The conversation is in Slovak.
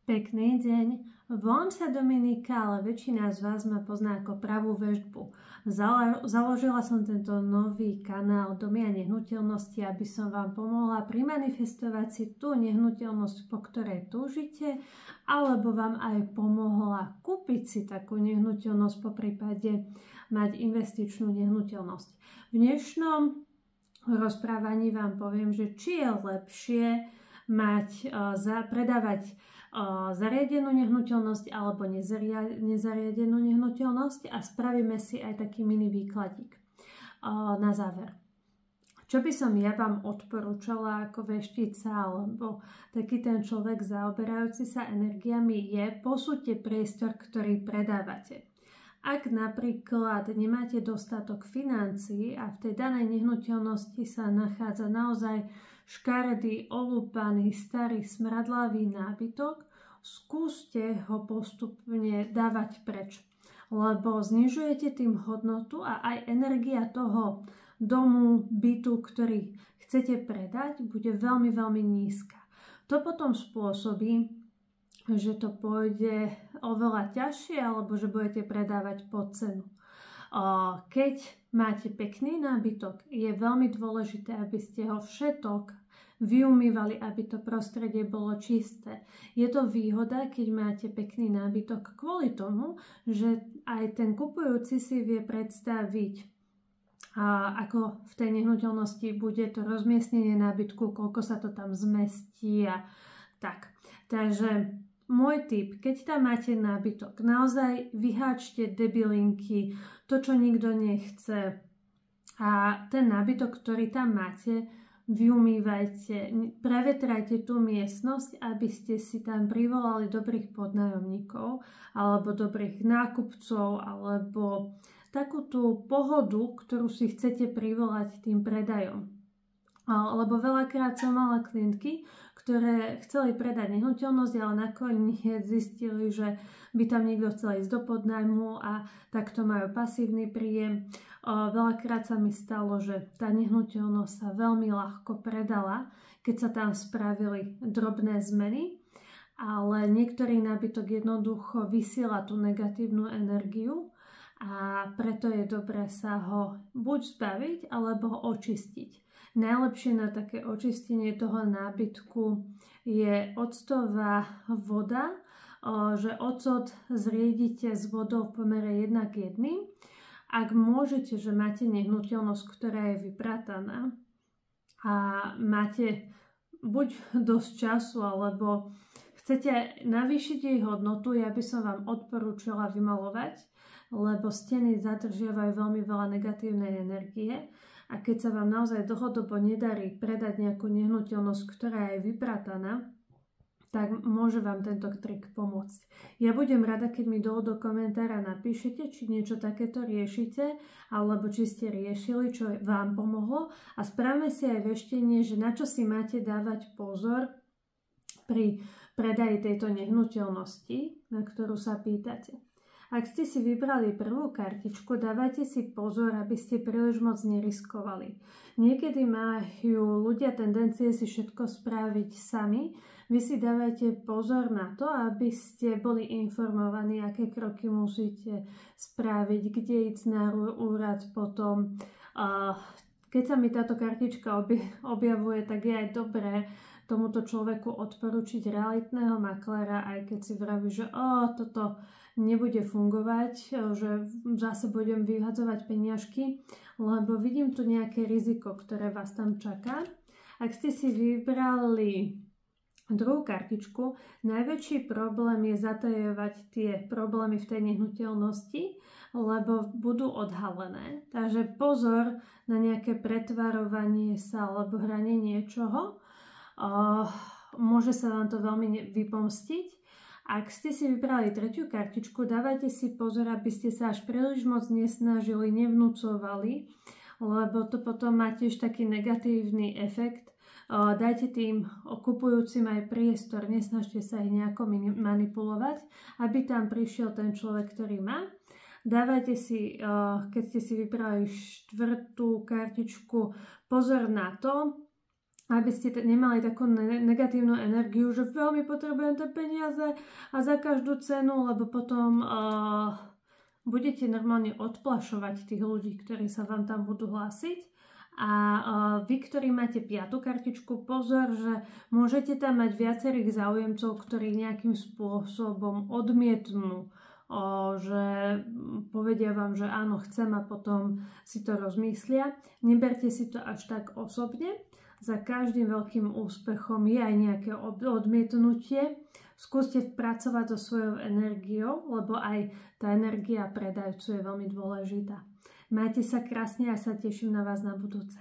Pekný deň. Volám sa Dominika, ale väčšina z vás ma pozná ako Pravú väždbu. Založila som tento nový kanál Domy a nehnuteľnosti, aby som vám pomohla primanifestovať si tú nehnuteľnosť, po ktorej túžite, alebo vám aj pomohla kúpiť si takú nehnuteľnosť, poprípade mať investičnú nehnuteľnosť. V dnešnom rozprávaní vám poviem, že či je lepšie predávať zariadenú nehnuteľnosť alebo nezariadenú nehnuteľnosť a spravíme si aj taký mini výkladík na záver. Čo by som ja vám odporúčala ako veštica alebo taký ten človek zaoberajúci sa energiami je posúďte priestor, ktorý predávate. Ak napríklad nemáte dostatok financií a v tej danej nehnuteľnosti sa nachádza naozaj škaredý, olúpaný, starý, smradlavý nábytok, skúste ho postupne dávať preč, lebo znižujete tým hodnotu a aj energia toho domu, bytu, ktorý chcete predať, bude veľmi, veľmi nízka. To potom spôsobí, že to pôjde oveľa ťažšie alebo že budete predávať pod cenu. Keď máte pekný nábytok, je veľmi dôležité, aby ste ho všetok vyumývali, aby to prostredie bolo čisté. Je to výhoda, keď máte pekný nábytok kvôli tomu, že aj ten kupujúci si vie predstaviť, ako v tej nehnuteľnosti bude to rozmiestnenie nábytku, koľko sa to tam zmestí a tak. Takže môj tip, keď tam máte nábytok, naozaj vyháčte debilinky, to, čo nikto nechce a ten nábytok, ktorý tam máte, vyumývajte, prevetrajte tú miestnosť, aby ste si tam privolali dobrých podnájomníkov alebo dobrých nákupcov alebo takú tú pohodu, ktorú si chcete privolať tým predajom. Lebo veľakrát som mala klientky, ktoré chceli predať nehnuteľnosť, ale nakoniec zistili, že by tam niekto chcel ísť do podnájmu a takto majú pasívny príjem. Veľakrát sa mi stalo, že tá nehnuteľnosť sa veľmi ľahko predala, keď sa tam spravili drobné zmeny, ale niektorý nábytok jednoducho vysiela tú negatívnu energiu a preto je dobré sa ho buď zbaviť, alebo ho očistiť. Najlepšie na také očistenie toho nábytku je octová voda, že ocot zriedite s vodou v pomere 1:1. Ak môžete, že máte nehnuteľnosť, ktorá je vyprataná a máte buď dosť času, alebo chcete navýšiť jej hodnotu, ja by som vám odporúčala vymalovať, lebo steny zadržiavajú veľmi veľa negatívnej energie. A keď sa vám naozaj dlhodobo nedarí predať nejakú nehnuteľnosť, ktorá je vyprataná, tak môže vám tento trik pomôcť. Ja budem rada, keď mi dolu do komentára napíšete, či niečo takéto riešite, alebo či ste riešili, čo vám pomohlo. A spravme si aj veštenie, že na čo si máte dávať pozor pri predaji tejto nehnuteľnosti, na ktorú sa pýtate. Ak ste si vybrali prvú kartičku, dávajte si pozor, aby ste príliš moc neriskovali. Niekedy majú ľudia tendencie si všetko spraviť sami. Vy si dávajte pozor na to, aby ste boli informovaní, aké kroky musíte spraviť, kde ísť na úrad potom. Keď sa mi táto kartička objavuje, tak je aj dobré tomuto človeku odporučiť realitného makléra, aj keď si vraví, že toto nebude fungovať, že zase budem vyhadzovať peniažky, lebo vidím tu nejaké riziko, ktoré vás tam čaká. Ak ste si vybrali druhú kartičku, najväčší problém je zatajovať tie problémy v tej nehnuteľnosti, lebo budú odhalené. Takže pozor na nejaké pretvarovanie sa alebo hranie niečoho. Môže sa vám to veľmi vypomstiť. Ak ste si vybrali tretiu kartičku, dávajte si pozor, aby ste sa až príliš moc nesnažili, nevnúcovali, lebo to potom má tiež taký negatívny efekt. Dajte tým kupujúcim aj priestor, nesnažte sa ich nejako manipulovať, aby tam prišiel ten človek, ktorý má. Dávajte si, keď ste si vybrali štvrtú kartičku, pozor na to, aby ste nemali takú negatívnu energiu, že veľmi potrebujem tie peniaze a za každú cenu, lebo potom budete normálne odplašovať tých ľudí, ktorí sa vám tam budú hlásiť. A vy, ktorí máte 5. kartičku, pozor, že môžete tam mať viacerých záujemcov, ktorí nejakým spôsobom odmietnú, že povedia vám, že áno, chcem a potom si to rozmyslia. Neberte si to až tak osobne. Za každým veľkým úspechom je aj nejaké odmietnutie. Skúste pracovať so svojou energiou, lebo aj tá energia predajcu je veľmi dôležitá. Majte sa krásne a sa teším na vás na budúce.